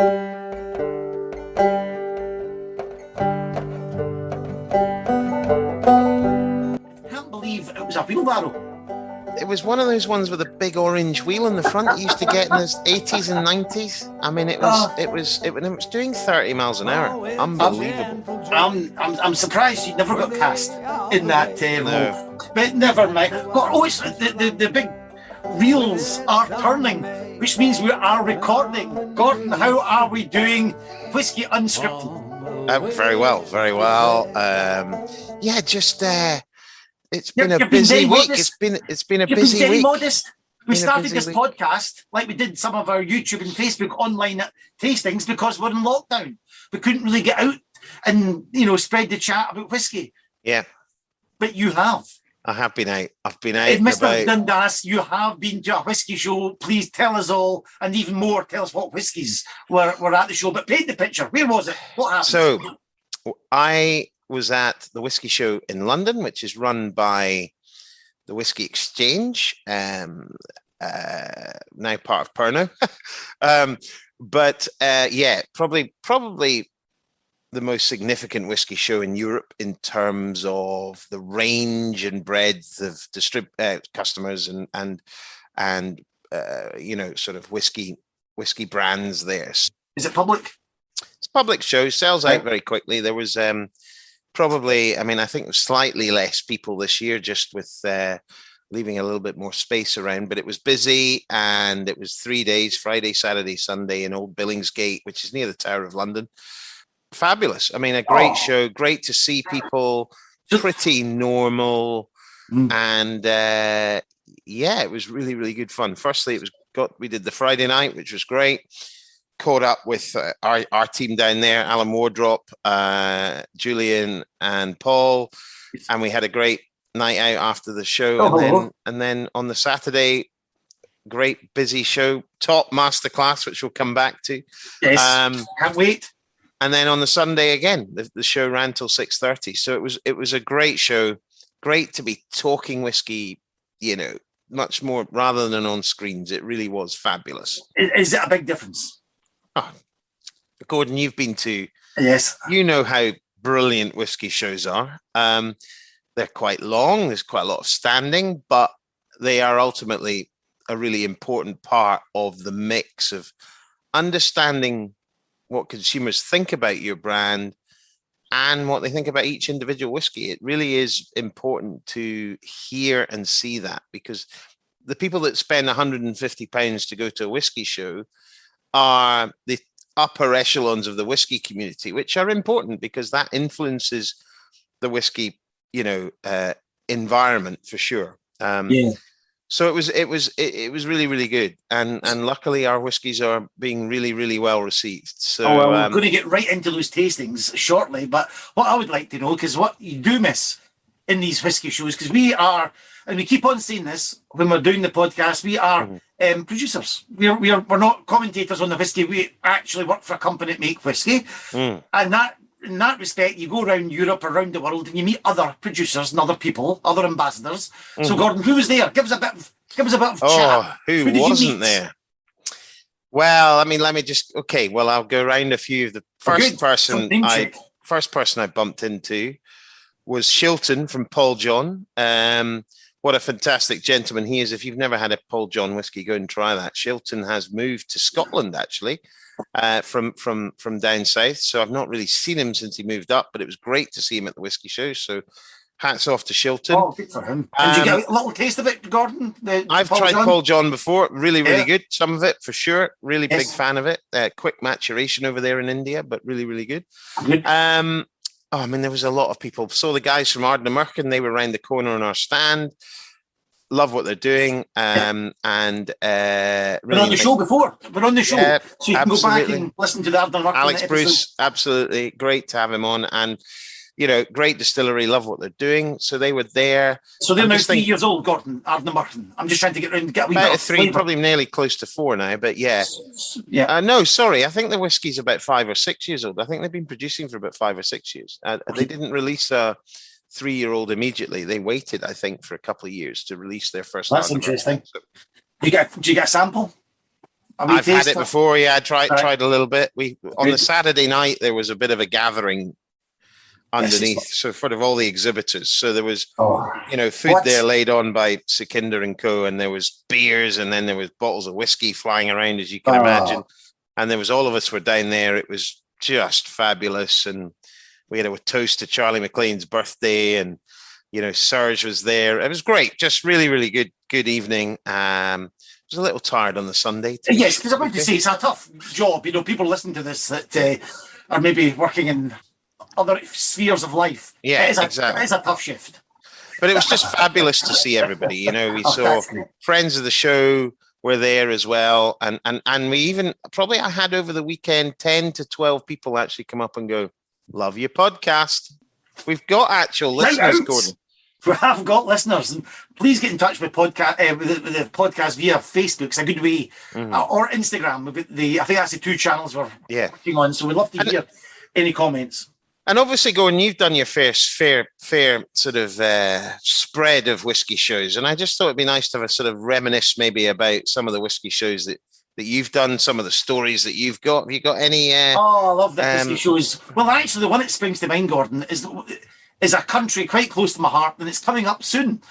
I can't believe it was a wheelbarrow. It was one of those ones with a big orange wheel on the front you used to get in the 80s and 90s. I mean, it was doing 30 miles an hour. Unbelievable. I'm surprised you never got cast in that role. But never mind. Oh, it's the big reels are turning, which means we are recording. Gordon, how are we doing? Whisky Unscripted. Very well, very well. Yeah, just it's been a busy week. It's been a busy week. Modest. We started this podcast like we did some of our YouTube and Facebook online tastings because we're in lockdown. We couldn't really get out and spread the chat about whiskey. Yeah, but you have. I have been out. I've been out. Mr. Dundas, you have been to a whiskey show. Please tell us all, and even more, tell us what whiskies were at the show. But paint the picture. Where was it? What happened? So, I was at the whiskey show in London, which is run by the Whiskey Exchange, now part of Pernod. But probably the most significant whiskey show in Europe in terms of the range and breadth of customers and sort of whiskey brands there. Is it public? It's a public show, sells out very quickly. There was probably, I think it was slightly less people this year, just with leaving a little bit more space around, but it was busy, and it was 3 days, Friday, Saturday, Sunday, in Old Billingsgate, which is near the Tower of London. Fabulous. A great show, great to see people, pretty normal. And it was really, really good fun. Firstly, we did the Friday night, which was great. Caught up with our team down there, Alan Wardrop, Julian and Paul, and we had a great night out after the show. And then on the Saturday, great busy show, top masterclass, which we'll come back to. Yes, can't wait. And then on the Sunday again, the show ran till 6:30. So it was a great show. Great to be talking whiskey, much more rather than on screens. It really was fabulous. Is it a big difference? Oh, Gordon, you've been to. Yes. You know how brilliant whiskey shows are. They're quite long. There's quite a lot of standing, but they are ultimately a really important part of the mix of understanding what consumers think about your brand and what they think about each individual whiskey. It really is important to hear and see that, because the people that spend £150 to go to a whiskey show are the upper echelons of the whiskey community, which are important because that influences the whiskey, environment for sure. So it was really, really good, and luckily our whiskies are being really, really well received. So we're going to get right into those tastings shortly. But what I would like to know, because what you do miss in these whiskey shows, because we are, and we keep on saying this when we're doing the podcast, we are producers. We're not commentators on the whiskey. We actually work for a company that make whiskey, and that. In that respect, you go around Europe, around the world, and you meet other producers and other people, other ambassadors. So, Gordon, who was there? Give us a bit of chat. Who wasn't there? Well, let me just. Okay, well, I'll go around a few of the first person I bumped into was Shilton from Paul John. What a fantastic gentleman he is. If you've never had a Paul John whiskey, go and try that. Shilton has moved to Scotland, actually. From down south, so I've not really seen him since he moved up, but it was great to see him at the whiskey show. So hats off to Shilton. Oh, good for him. Did you get a little taste of it, Gordon? I've tried Paul John before. Really, really good. Some of it for sure. Really big fan of it. Quick maturation over there in India, but really, really good. There was a lot of people. Saw the guys from Ardnamurchan. They were around the corner on our stand. Love what they're doing, and really we're on the show before. We're on the show, so you can go back and listen to the Ardnamurchan Alex episode. Bruce, absolutely great to have him on, and great distillery. Love what they're doing. So they were there. So they're now 3 years old, Gordon. Ardnamurchan. I'm just trying to get a wee bit of 3, flavour. probably nearly close to 4 now. But yeah. No, sorry. I think the whiskey's about 5 or 6 years old. I think they've been producing for about 5 or 6 years. They didn't release a 3-year-old immediately. They waited, I think, for a couple of years to release their first. That's interesting. So, do you get a sample? I've had it before. Yeah, I tried a little bit. On the Saturday night there was a bit of a gathering underneath, so sort of all the exhibitors. So there was, food there laid on by Sukhinder and Co. And there was beers, and then there was bottles of whiskey flying around, as you can imagine. And there was all of us were down there. It was just fabulous, and we had a toast to Charlie McLean's birthday, and Serge was there. It was great. Just really, really good evening. I was a little tired on the Sunday. Yes, because I'm about to say it's a tough job. People listening to this that are maybe working in other spheres of life. Yeah, exactly. It is a tough shift. But it was just fabulous to see everybody. We saw friends of the show were there as well. And we even, probably I had over the weekend, 10 to 12 people actually come up and go, love your podcast. We've got actual listeners, Gordon. We have got listeners, and please get in touch with with the podcast via Facebook. It's a good way, or Instagram. I think that's the two channels we're working on. So we'd love to hear any comments. And obviously, Gordon, you've done your fair sort of spread of whiskey shows, and I just thought it'd be nice to have a sort of reminisce maybe about some of the whiskey shows that you've done, some of the stories that you've got. Have you got any? I love the whiskey shows. Well, actually, the one that springs to mind, Gordon, is a country quite close to my heart, and it's coming up soon.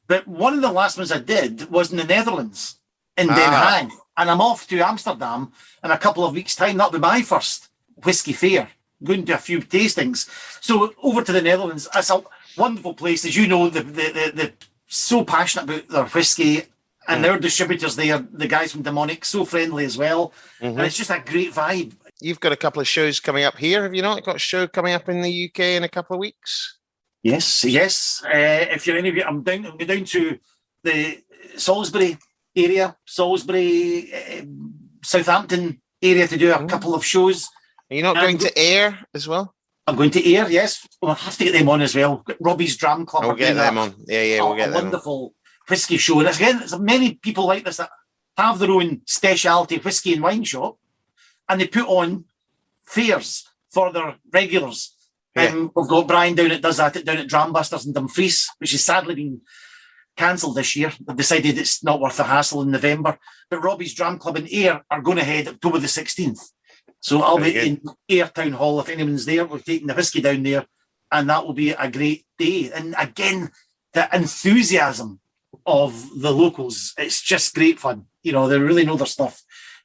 But one of the last ones I did was in the Netherlands, in Den Haag, and I'm off to Amsterdam in a couple of weeks' time. That'll be my first whiskey fair, going to a few tastings. So over to the Netherlands. It's a wonderful place. As you know, they're so passionate about their whiskey, and their distributors there, the guys from Demonic, so friendly as well. And it's just a great vibe. You've got a couple of shows coming up here, have you not? You've got a show coming up in the UK in a couple of weeks? Yes. If you're any of you, I'm going down to the Salisbury area, Southampton area to do a couple of shows. Are you not going to Ayr as well? I'm going to Ayr, yes. We'll have to get them on as well. Robbie's Dram Club. We'll get them on. Yeah, we'll get them on. Wonderful whiskey show. And again, there's many people like this that have their own specialty whiskey and wine shop, and they put on fairs for their regulars. We've got Brian down at Drambusters in Dumfries, which has sadly been cancelled this year. They've decided it's not worth the hassle in November. But Robbie's Dram Club in Ayr are going ahead October the 16th. So I'll be in Ayr Town Hall if anyone's there. We're taking the whiskey down there, and that will be a great day. And again, the enthusiasm of the locals, it's just great fun. They really know their stuff.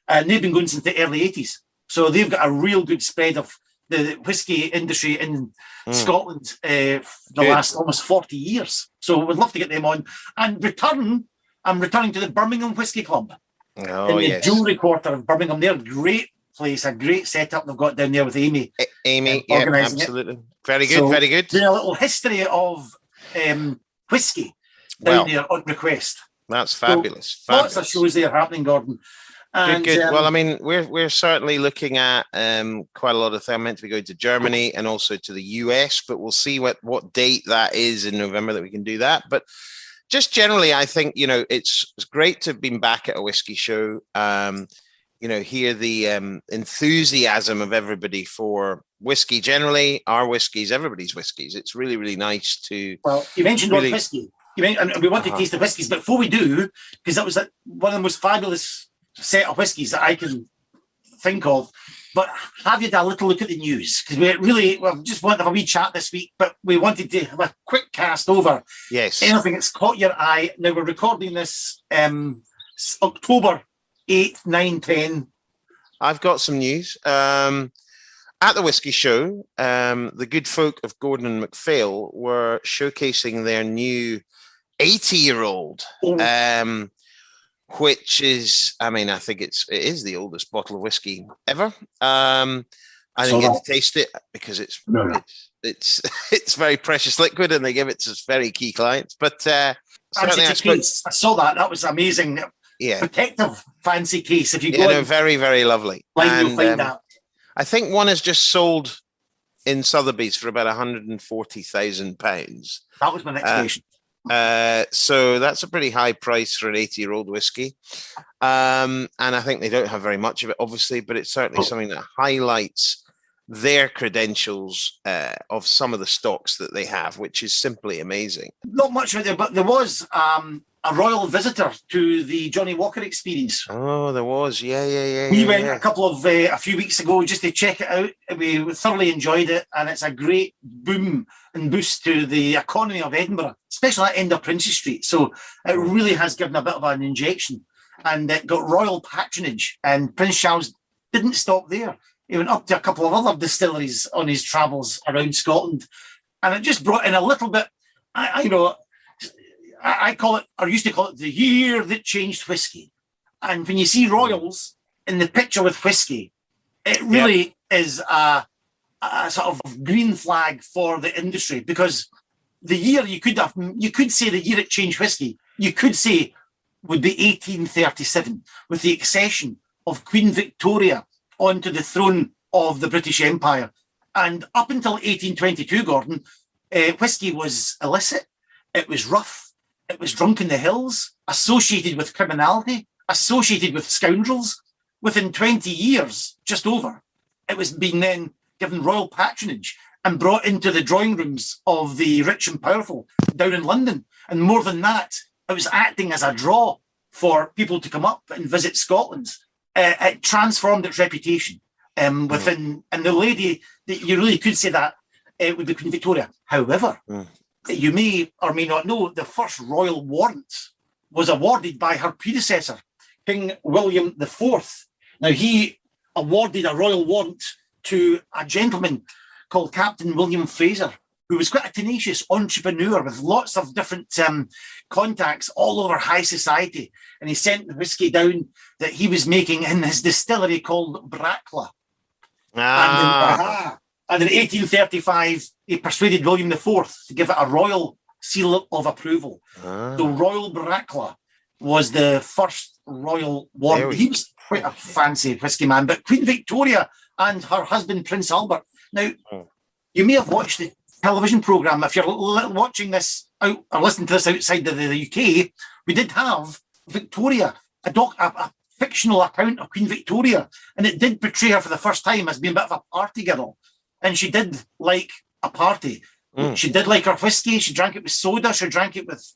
And they've been going since the early 80s. So they've got a real good spread of the whiskey industry in Scotland the last almost 40 years. So we'd love to get them on. And I'm returning to the Birmingham Whisky Club in the Jewellery Quarter of Birmingham. They're a great place, a great setup they've got down there with Amy. Absolutely. Very good, very good. Doing a little history of whiskey down there on request. That's fabulous. So lots of shows there happening, Gordon. And, good. Well, I mean, we're certainly looking at quite a lot of things. I'm meant to be going to Germany and also to the US, but we'll see what date that is in November that we can do that. But just generally, I think, it's great to have been back at a whiskey show. Hear the enthusiasm of everybody for whiskey generally, our whiskeys, everybody's whiskeys. It's really, really nice to. Well, you mentioned whiskey. And we want to taste the whiskies, but before we do, because that was one of the most fabulous set of whiskies that I can think of. But have you done a little look at the news? Because we just wanted to have a wee chat this week, but we wanted to have a quick cast over anything that's caught your eye. Now we're recording this October 8th, 9, 10. I've got some news. At the Whisky Show, the good folk of Gordon and MacPhail were showcasing their new 80-year-old, which is, I think it is the oldest bottle of whiskey ever. I didn't get to taste it because it's very precious liquid, and they give it to very key clients. But certainly I saw that. That was amazing. Yeah, protective fancy case. If you go, very, very lovely. You'll find that. I think one has just sold in Sotheby's for about £140,000. That was my next question. So that's a pretty high price for an 80-year-old whiskey. And I think they don't have very much of it, obviously, but it's certainly something that highlights their credentials of some of the stocks that they have, which is simply amazing. Not much of it there, but there was a royal visitor to the Johnny Walker Experience. Oh, there was. Yeah. We went a few weeks ago just to check it out. We thoroughly enjoyed it, and it's a great boom and boost to the economy of Edinburgh, especially at end of Princes Street. So it really has given a bit of an injection, and it got royal patronage. And Prince Charles didn't stop there. He went up to a couple of other distilleries on his travels around Scotland, and it just brought in a little bit. I call it, or used to call it, the year that changed whiskey. And when you see royals in the picture with whiskey, it really is a sort of green flag for the industry, because the year you could say the year it changed whiskey, you could say would be 1837, with the accession of Queen Victoria onto the throne of the British Empire. And up until 1822, Gordon, whiskey was illicit, it was rough, it was drunk in the hills, associated with criminality, associated with scoundrels. Within 20 years, just over, it was being then given royal patronage and brought into the drawing rooms of the rich and powerful down in London. And more than that, it was acting as a draw for people to come up and visit Scotland. It transformed its reputation within, and the lady that you really could say that would be Queen Victoria. However, you may or may not know, the first royal warrant was awarded by her predecessor, King William IV. Now, he awarded a royal warrant to a gentleman called Captain William Fraser, who was quite a tenacious entrepreneur with lots of different contacts all over high society. And he sent the whiskey down that he was making in his distillery called Brackla. And in 1835, he persuaded William IV to give it a royal seal of approval. So Royal Brackla was the first royal warrant. He was quite a fancy whiskey man. But Queen Victoria and her husband, Prince Albert. Now, you may have watched the television programme. If you're watching this out or listening to this outside of the UK, we did have Victoria, a fictional account of Queen Victoria, and it did portray her for the first time as being a bit of a party girl. And she did like a party. She did like her whiskey. She drank it with soda. She drank it with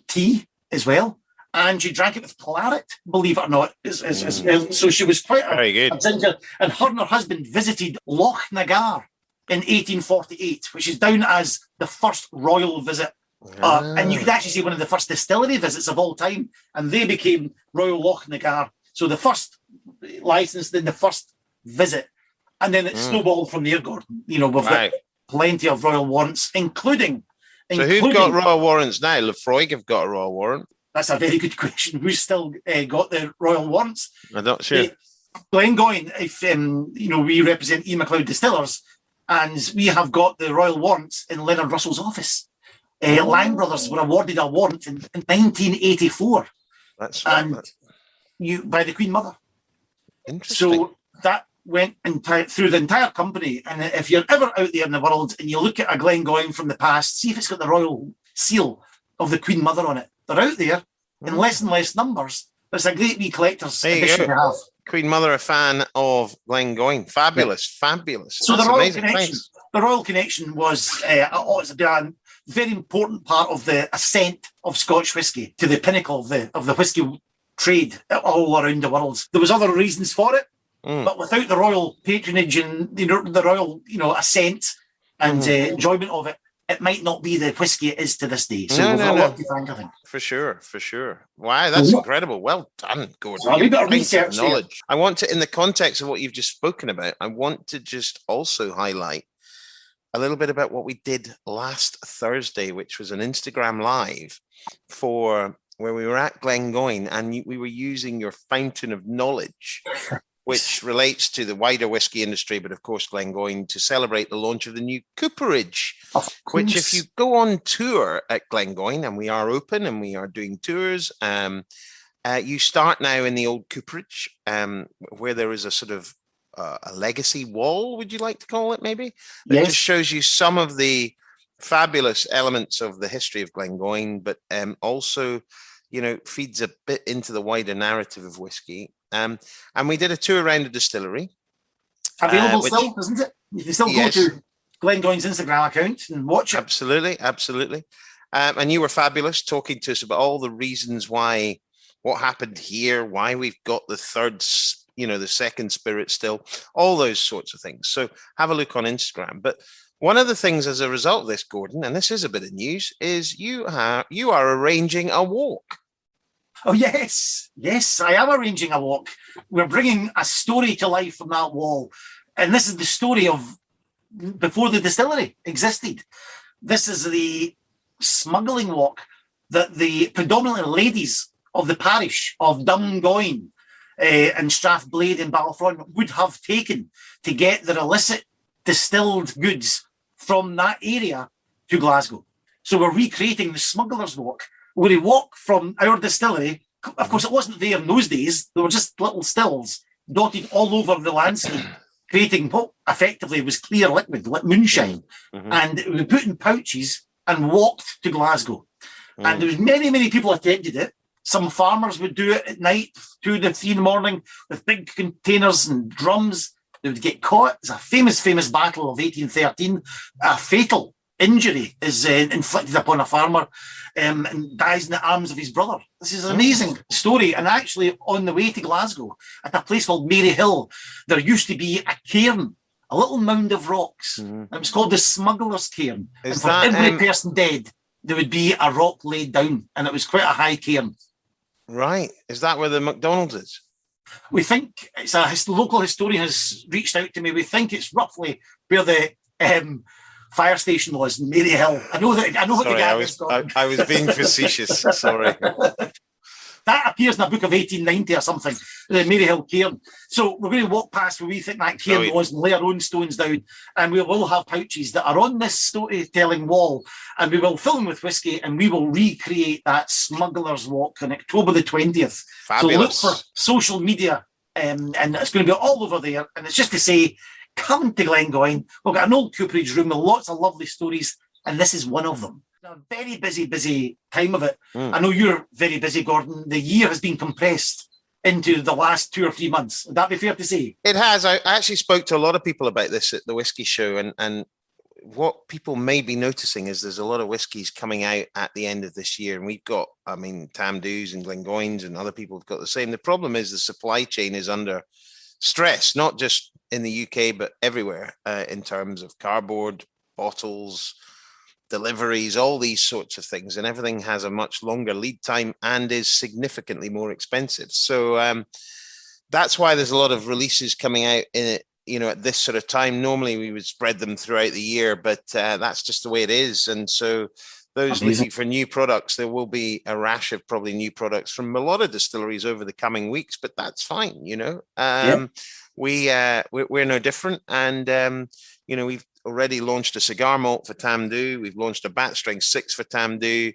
tea as well. And she drank it with claret, believe it or not. So she was quite a ginger. And her husband visited Loch Nagar in 1848, which is down as the first royal visit. And you could actually say one of the first distillery visits of all time. And they became Royal Loch Nagar. So the first license, then the first visit. And then it snowballed from there, Gordon. We've got plenty of royal warrants, including... So who've got royal warrants now? Lefroy have got a royal warrant. That's a very good question. Who's still got the royal warrants? I'm not sure. Glengoyne, if we represent Ian MacLeod Distillers, and we have got the royal warrants in Leonard Russell's office. Lang Brothers were awarded a warrant in 1984. That's by the Queen Mother. Interesting. So that went through the entire company. And if you're ever out there in the world and you look at a Glengoyne from the past, see if it's got the royal seal of the Queen Mother on it. They're out there in less and less numbers, but it's a great wee collector's edition to have. Queen Mother, a fan of Glengoyne. Fabulous. So the royal connection was it's been a very important part of the ascent of Scotch whisky to the pinnacle of the whisky trade all around the world. There was other reasons for it, but without the royal patronage and the royal ascent and enjoyment of it, it might not be the whiskey it is to this day. So we've got a lot to thank, I think. For sure. Wow, that's incredible. Well done, Gordon. So a bit of research knowledge. I want to, in the context of what you've just spoken about, I want to just also highlight a little bit about what we did last Thursday, which was an Instagram live where we were at Glengoyne, and we were using your fountain of knowledge, which relates to the wider whiskey industry, but of course Glengoyne, to celebrate the launch of the new cooperage, which if you go on tour at Glengoyne, and we are open and we are doing tours, you start now in the old cooperage, where there is a sort of a legacy wall, would you like to call it, maybe? That just shows you some of the fabulous elements of the history of Glengoyne, but also, feeds a bit into the wider narrative of whiskey. And we did a tour around the distillery. Available still, isn't it? You can still go to Glengoyne's Instagram account and watch it. Absolutely. And you were fabulous talking to us about all the reasons why, what happened here, why we've got the third, the second spirit still, all those sorts of things. So have a look on Instagram. But one of the things as a result of this, Gordon, and this is a bit of news, is you are arranging a walk. Oh, yes, I am arranging a walk. We're bringing a story to life from that wall. And this is the story of before the distillery existed. This is the smuggling walk that the predominantly ladies of the parish of Glengoyne and Strathblade in Balfron would have taken to get their illicit distilled goods from that area to Glasgow. So we're recreating the smuggler's walk, where you walk from our distillery. Of course, it wasn't there in those days. There were just little stills dotted all over the landscape, creating what effectively was clear liquid, like moonshine. And we put in pouches and walked to Glasgow. And there was many people attended it. Some farmers would do it at night, 2 to 3 in the morning, with big containers and drums. They would get caught. It's a famous battle of 1813. A fatal injury is inflicted upon a farmer and dies in the arms of his brother. This is an amazing story. And actually, on the way to Glasgow, at a place called Mary Hill, there used to be a cairn, a little mound of rocks. And it was called the Smuggler's Cairn. And for every person dead, there would be a rock laid down. And it was quite a high cairn. Right. Is that where the McDonald's is? We think it's a local historian has reached out to me. We think it's roughly where the fire station was in Mary Hill. I know what the guy is. I was being facetious. Sorry. That appears in a book of 1890 or something, the Mary Hill Cairn. So we're going to walk past where we think that cairn was and lay our own stones down. And we will have pouches that are on this storytelling wall. And we will fill them with whiskey and we will recreate that smuggler's walk on October the 20th. Fabulous. So look for social media and it's going to be all over there. And it's just to say, come to Glengoyne. We've got an old cooperage room with lots of lovely stories. And this is one of them. A very busy time of it. I know you're very busy, Gordon. The year has been compressed into the last 2 or 3 months. Would that be fair to say? It has. I actually spoke to a lot of people about this at the Whisky Show, and what people may be noticing is there's a lot of whiskies coming out at the end of this year, and we've got, Tamdhus and Glengoynes and other people have got the same. The problem is the supply chain is under stress, not just in the UK, but everywhere in terms of cardboard, bottles, deliveries, all these sorts of things, and everything has a much longer lead time and is significantly more expensive. So that's why there's a lot of releases coming out in it, at this sort of time. Normally we would spread them throughout the year, but that's just the way it is. And so those looking for new products, there will be a rash of probably new products from a lot of distilleries over the coming weeks, but that's fine. We're no different. And, we've already launched a cigar malt for Tamdhu. We've launched a bat strength 6 for Tamdhu.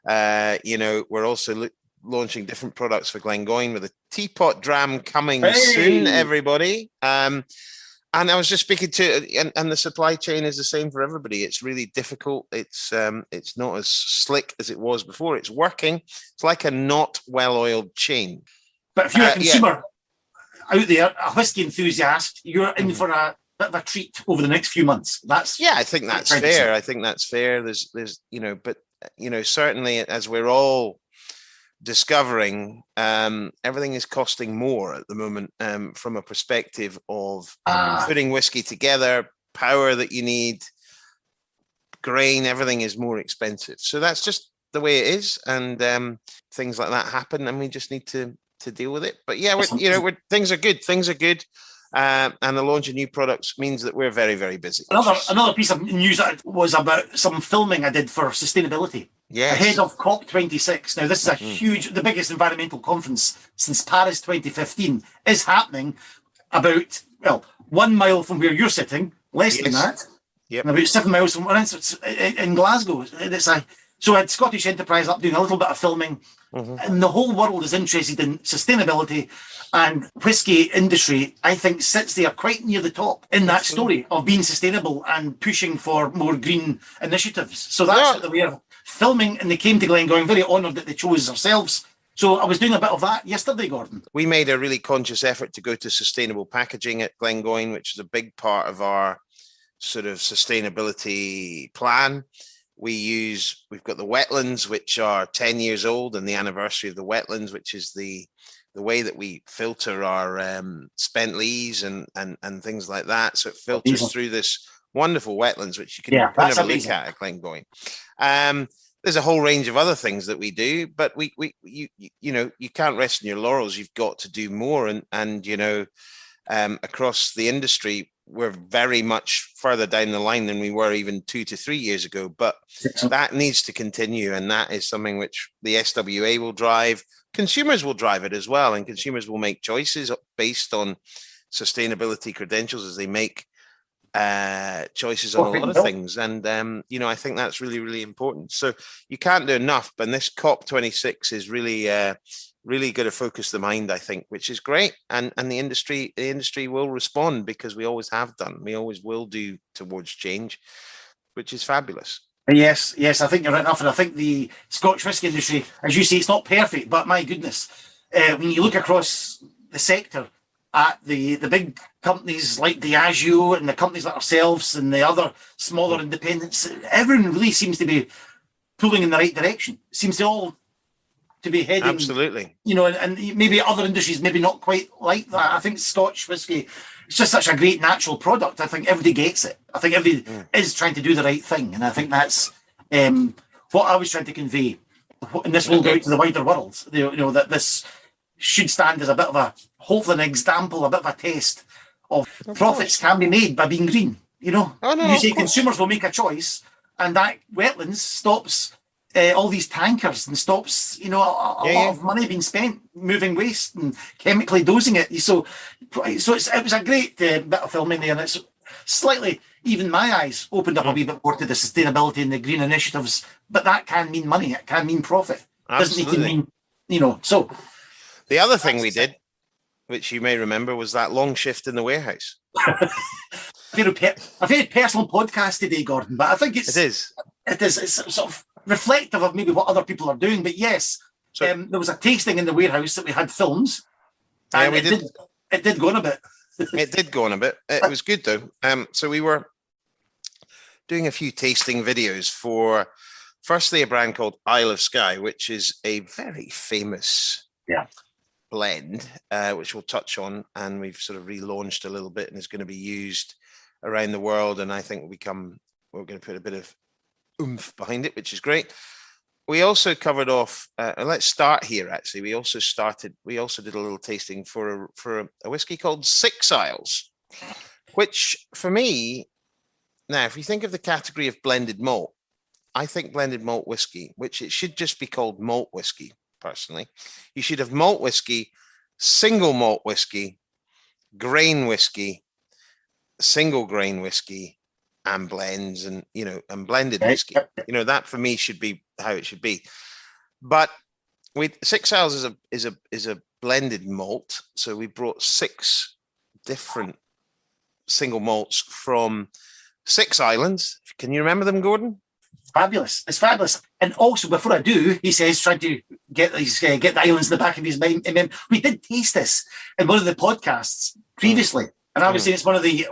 We're also launching different products for Glengoyne with a teapot dram coming soon, everybody. And I was just speaking to, and the supply chain is the same for everybody. It's really difficult. It's not as slick as it was before. It's working. It's like a not well-oiled chain. But if you're a consumer out there, a whiskey enthusiast, you're in for a bit of a treat over the next few months. I think that's fair. I think that's fair. There's certainly as we're all discovering, everything is costing more at the moment from a perspective of putting whiskey together, power that you need, grain, everything is more expensive. So that's just the way it is, and things like that happen, and we just need to deal with it. But things are good. Things are good. And the launch of new products means that we're very, very busy. Another piece of news was about some filming I did for sustainability. Yes. Ahead of COP26. Now, this is the biggest environmental conference since Paris 2015 is happening about, 1 mile from where you're sitting, less than that. Yep. And about 7 miles from in Glasgow. So I had Scottish Enterprise up doing a little bit of filming. And the whole world is interested in sustainability, and whiskey industry, I think, sits there quite near the top in that story of being sustainable and pushing for more green initiatives. So that's the way of filming, and they came to Glengoyne. I'm very honoured that they chose ourselves. So I was doing a bit of that yesterday, Gordon. We made a really conscious effort to go to sustainable packaging at Glengoyne, which is a big part of our sort of sustainability plan. We've got the wetlands, which are 10 years old, and the anniversary of the wetlands, which is the way that we filter our spent lees and things like that. So it filters through this wonderful wetlands, which you can never look at Glengoyne. There's a whole range of other things that we do, but you can't rest on your laurels. You've got to do more, and across the industry, we're very much further down the line than we were even 2 to 3 years ago. But that needs to continue, and that is something which the SWA will drive. Consumers will drive it as well, and consumers will make choices based on sustainability credentials as they make choices on a lot of things. And I think that's really, really important. So you can't do enough, but this COP26 is really going to focus the mind, I think, which is great. And the industry will respond, because we always have done. We always will do towards change, which is fabulous. Yes, I think you're right enough. And I think the Scotch whisky industry, as you say, it's not perfect, but my goodness, when you look across the sector at the big companies like Diageo and the companies like ourselves and the other smaller independents, everyone really seems to be pulling in the right direction. It seems to all to be heading, absolutely, and maybe other industries maybe not quite like that. I think Scotch whisky, it's just such a great natural product. I think everybody gets it. I think everybody is trying to do the right thing, and I think that's what I was trying to convey. And this will go out to the wider world. That this should stand as a bit of a, hopefully, an example, a bit of a taste of profits can be made by being green. You say consumers will make a choice, and that wetlands stops all these tankers and stops, a lot of money being spent moving waste and chemically dosing it. So it was a great bit of filming there, and it's slightly, even my eyes opened up a wee bit more to the sustainability and the green initiatives. But that can mean money. It can mean profit. It doesn't need to mean, so. The other thing we did, which you may remember, was that long shift in the warehouse. A very personal podcast today, Gordon, but I think it is. It's sort of reflective of maybe what other people are doing. But yes, there was a tasting in the warehouse that we had films. And we did. It did go on a bit. It did go on a bit. It was good though. So we were doing a few tasting videos for, firstly, a brand called Isle of Skye, which is a very famous blend, which we'll touch on, and we've sort of relaunched a little bit, and is going to be used around the world. And I think we're going to put a bit of oomph behind it, which is great. We also covered off, let's start here actually. We also did a little tasting for a whiskey called Six Isles, which for me, now if you think of the category of blended malt, I think blended malt whiskey, which it should just be called malt whiskey, personally. You should have malt whiskey, single malt whiskey, grain whiskey, single grain whiskey, and blends, and blended whiskey. That for me should be how it should be. But Six Isles is a blended malt. So we brought 6 different single malts from 6 islands. Can you remember them, Gordon? Fabulous. It's fabulous. And also, before I do, he says, trying to get the islands in the back of his mind. We did taste this in one of the podcasts previously. And I would say it's one of the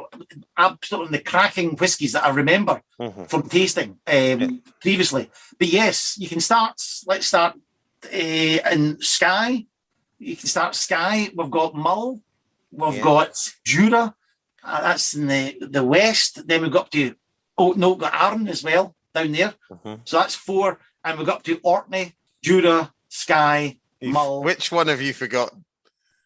absolutely cracking whiskies that I remember from tasting previously. But yes, you can start. Let's start in Skye. You can start Skye. We've got Mull. We've got Jura. That's in the west. Then we've got we've got Arran as well down there. So that's 4. And we've got to Orkney, Jura, Skye, Mull. Which one have you forgotten?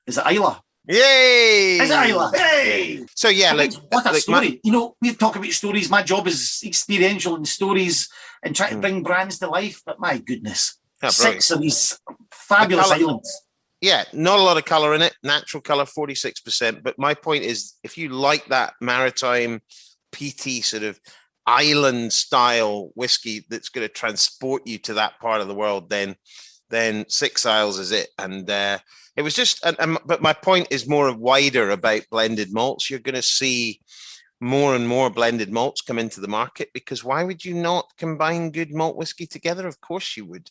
Is it Islay? Yay! Is it Islay? Hey! So yeah, what a story. We talk about stories. My job is experiential and stories and trying to bring brands to life. But my goodness, 6 of these fabulous islands. Yeah, not a lot of colour in it. Natural colour, 46%. But my point is, if you like that maritime, peaty sort of island style whiskey that's going to transport you to that part of the world, then Six Isles is it. And it was just, but my point is more wider about blended malts. You're going to see more and more blended malts come into the market, because why would you not combine good malt whiskey together? Of course you would.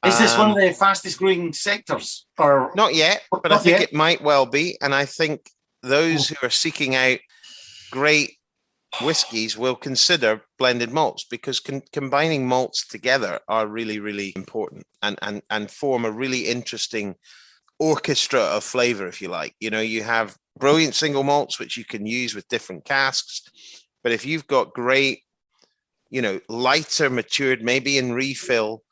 Is this one of the fastest growing sectors? Or not yet, but I think it might well be. And I think those who are seeking out great whiskies will consider blended malts, because combining malts together are really, really important and form a really interesting orchestra of flavor, if you like. You know, you have brilliant single malts, which you can use with different casks. But if you've got great, you know, lighter, matured, maybe in refill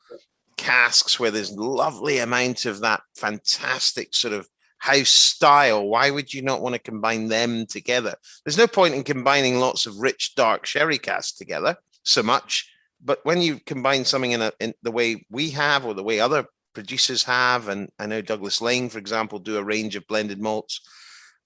casks where there's lovely amount of that fantastic sort of house style, why would you not want to combine them together? There's no point in combining lots of rich, dark sherry casks together so much. But when you combine something in the way we have, or the way other producers have, and I know Douglas Lane, for example, do a range of blended malts,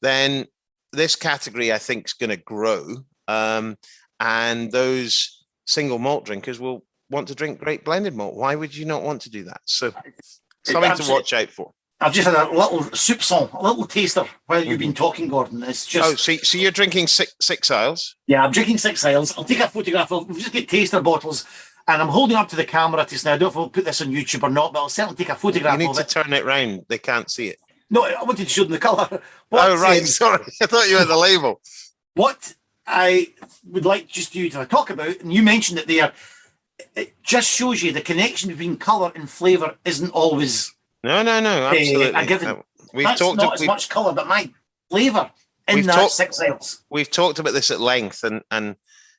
then this category, I think, is going to grow. And those single malt drinkers will want to drink great blended malt. Why would you not want to do that? So something to watch out for. I've just had a little soupçon, a little taster while you've been talking, Gordon. It's just... so you're drinking six Isles? Yeah, I'm drinking 6 Isles. I'll take a photograph. We'll just get taster bottles, and I'm holding up to the camera to say, I don't know if we'll put this on YouTube or not, but I'll certainly take a photograph of it. You need to turn it round. They can't see it. No, I wanted to show them the colour. Oh, right. Sorry. I thought you had the label. What I would like just you to talk about, and you mentioned it there, it just shows you the connection between colour and flavour isn't always... No, absolutely. Given. That's not as much colour, but my flavour in that 6 Isles. We've talked about this at length, and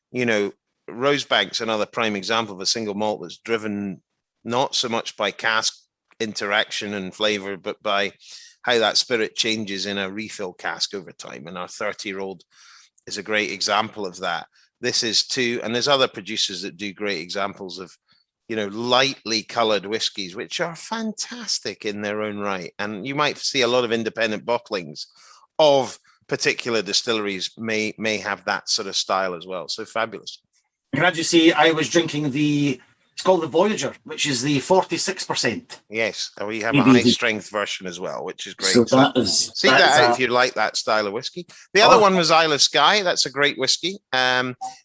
you know, Rosebank's another prime example of a single malt that's driven not so much by cask interaction and flavour, but by how that spirit changes in a refill cask over time. And our 30-year-old is a great example of that. This is too, and there's other producers that do great examples of, you know, lightly coloured whiskies, which are fantastic in their own right. And you might see a lot of independent bottlings of particular distilleries may have that sort of style as well. So fabulous. Can I just say, I was drinking it's called the Voyager, which is the 46%. Yes, we have a high strength version as well, which is great. So see that out if you like that style of whiskey. The other one was Isle of Skye. That's a great whiskey,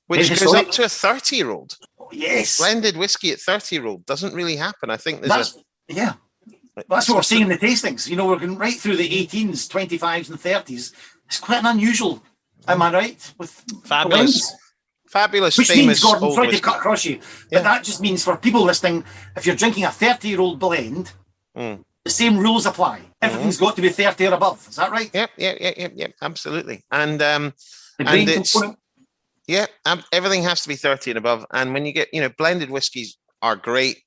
which goes up to a 30-year-old. Yes. Blended whiskey at 30-year-old doesn't really happen. I think there's that's what we're seeing in the tastings. You know, we're going right through the 18s, 25s, and 30s. It's quite an unusual, am I right? With fabulous. Fabulous, which famous. Means, Gordon, sorry to cut across you, but that just means for people listening, if you're drinking a 30-year-old blend, the same rules apply. Everything's got to be 30 or above. Is that right? Yep, absolutely. And the grain component. Everything has to be 30 and above. And when you get, you know, blended whiskies are great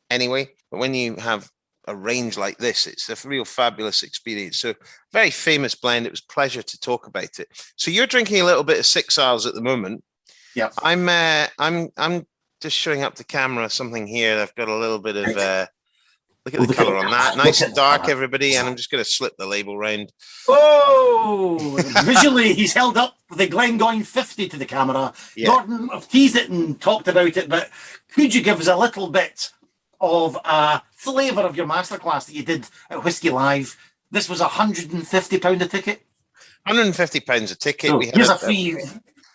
anyway, but when you have a range like this, it's a real fabulous experience. So very famous blend. It was a pleasure to talk about it. So you're drinking a little bit of 6 Isles at the moment. Yeah, I'm just showing up the camera something here. I've got a little bit of look at the colour on that, nice and dark, everybody. And I'm just going to slip the label round. Oh, visually, he's held up the Glengoyne 50 to the camera. Yeah. Gordon, I've teased it and talked about it, but could you give us a little bit of a flavour of your masterclass that you did at Whisky Live? This was £150 a ticket. £150 a ticket. So here's a free.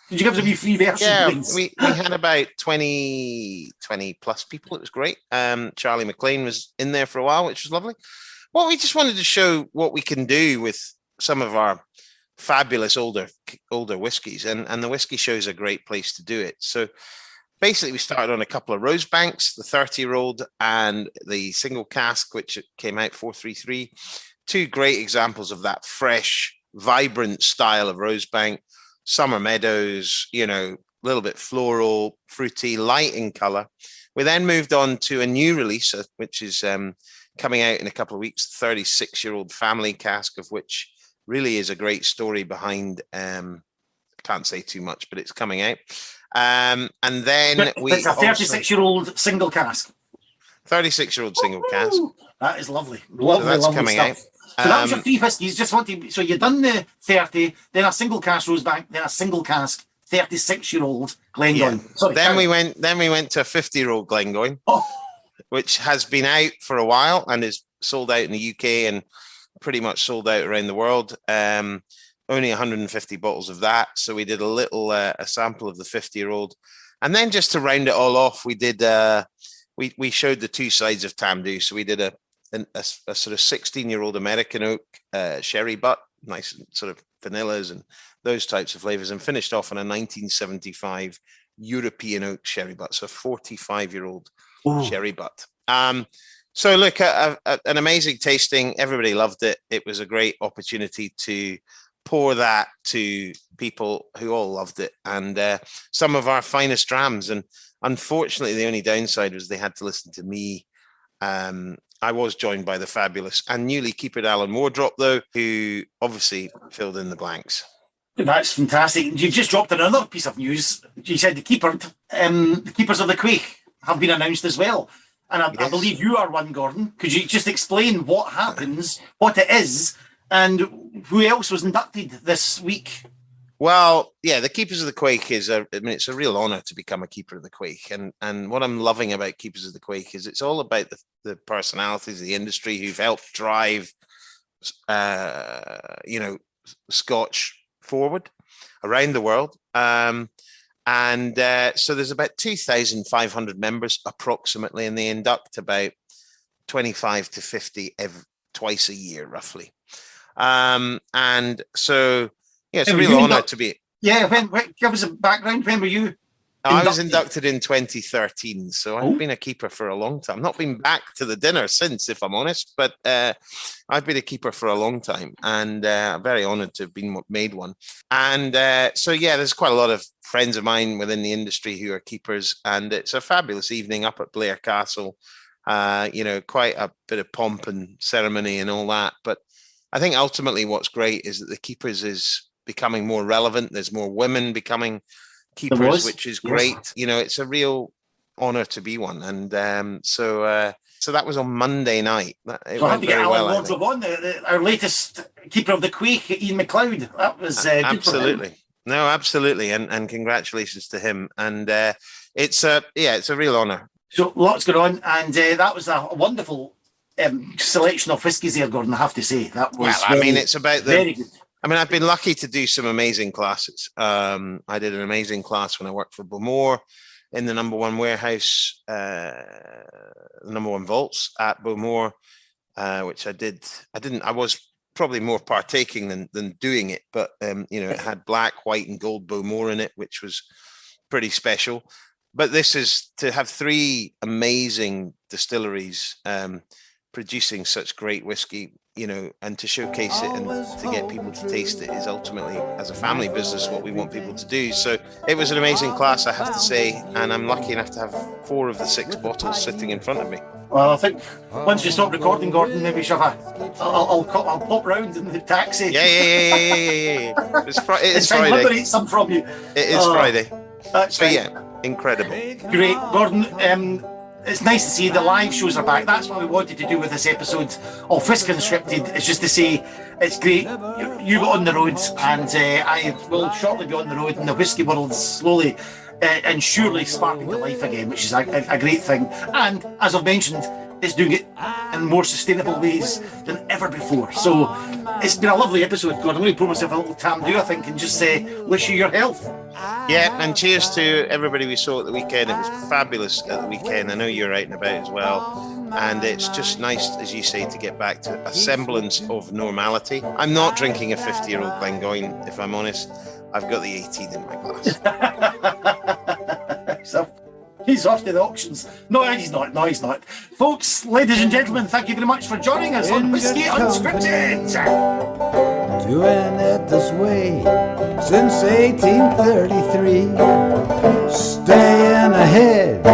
Could you give us a free version, please? we had about 20 plus people. It was great. Charlie McLean was in there for a while, which was lovely. Well, we just wanted to show what we can do with some of our fabulous older whiskies, and the Whisky Show is a great place to do it. So basically, we started on a couple of Rosebanks, the 30-year-old and the single cask, which came out 433. Two great examples of that fresh, vibrant style of Rosebank. Summer meadows, you know, a little bit floral, fruity, light in colour. We then moved on to a new release, which is coming out in a couple of weeks, the 36-year-old family cask, of which really is a great story behind. I can't say too much, but it's coming out. And then it's a 36-year-old single cask. 36-year-old single cask. That is lovely. Lovely, so that's lovely coming stuff. Out. So that was your three whiskies. Just want to. So you've done the 30, then a single cask Rosebank, then a single cask 36-year-old Glengoyne. Yeah. Sorry, then we went to a 50-year-old Glengoyne, which has been out for a while and is sold out in the UK and pretty much sold out around the world. Only 150 bottles of that. So we did a little a sample of the 50-year-old, and then just to round it all off, we did we showed the two sides of Tamdhu. So we did a sort of 16-year-old American oak sherry butt, nice and sort of vanillas and those types of flavors, and finished off on a 1975 European oak sherry butt, so a 45-year-old sherry butt. So look, an amazing tasting. Everybody loved it. It was a great opportunity to pour that to people who all loved it, and some of our finest drams. And unfortunately, the only downside was they had to listen to me. I was joined by the fabulous and newly keepered Alan Wardrop, though, who obviously filled in the blanks. That's fantastic. You've just dropped another piece of news. You said the Keepers of the Quaich have been announced as well. And I believe you are one, Gordon. Could you just explain what happens, what it is, and who else was inducted this week? Well, yeah, the Keepers of the Quaich it's a real honour to become a Keeper of the Quaich. And what I'm loving about Keepers of the Quaich is it's all about the personalities of the industry who've helped drive, Scotch forward around the world. So there's about 2,500 members approximately, and they induct about 25 to 50 twice a year, roughly. And so, yeah, it's a real honour to be. Yeah, give us a background. When were you? I was inducted in 2013, so I've been a keeper for a long time. Not been back to the dinner since, if I'm honest, but I've been a keeper for a long time, and I'm very honoured to have been made one. And so, yeah, there's quite a lot of friends of mine within the industry who are keepers, and it's a fabulous evening up at Blair Castle. Quite a bit of pomp and ceremony and all that. But I think ultimately what's great is that the keepers is becoming more relevant. There's more women becoming keepers, which is great. Yes. It's a real honor to be one. And so that was on Monday night. It went very well. On our latest Keeper of the Quaich, Ian McLeod. That was absolutely. No, absolutely, and congratulations to him. And it's a real honor. So lots going on, and that was a wonderful selection of whiskies there, Gordon. I have to say that was. Well, it's about very good. I've been lucky to do some amazing classes. I did an amazing class when I worked for Bowmore in the number one warehouse, number one vaults at Bowmore, which I did. I was probably more partaking than doing it, but it had black, white, and gold Bowmore in it, which was pretty special. But this is to have three amazing distilleries producing such great whiskey, and to showcase it and to get people to taste it is ultimately, as a family business, what we want people to do. So it was an amazing class, I have to say, and I'm lucky enough to have 4 of the 6 bottles sitting in front of me. Well, I think once you stop recording, Gordon, maybe I'll pop round in the taxi. Yeah. It's Friday. Liberate some from you. It is Friday. That's so right. Yeah, incredible. Great, Gordon. It's nice to see the live shows are back. That's what we wanted to do with this episode of Whisky Unscripted. It's just to say it's great. You got on the road, and I will shortly be on the road, and the whisky world slowly and surely sparking to life again, which is a great thing. And as I've mentioned, it's doing it in more sustainable ways than ever before. So it's been a lovely episode, Gordon. I'm going to pour myself a little Tamdhu, I think, and just say, wish you your health. Yeah, and cheers to everybody we saw at the weekend. It was fabulous at the weekend. I know you're out and about as well. And it's just nice, as you say, to get back to a semblance of normality. I'm not drinking a 50-year-old Glengoyne, if I'm honest. I've got the 18 in my glass. So he's off to the auctions. No, he's not. Folks, ladies and gentlemen, thank you very much for joining us on Whisky Unscripted. Doing it this way since 1833, staying ahead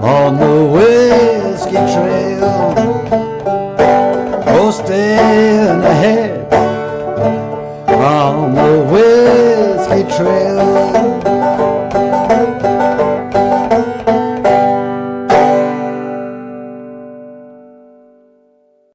on the whiskey trail. Oh, staying ahead on the whiskey trail.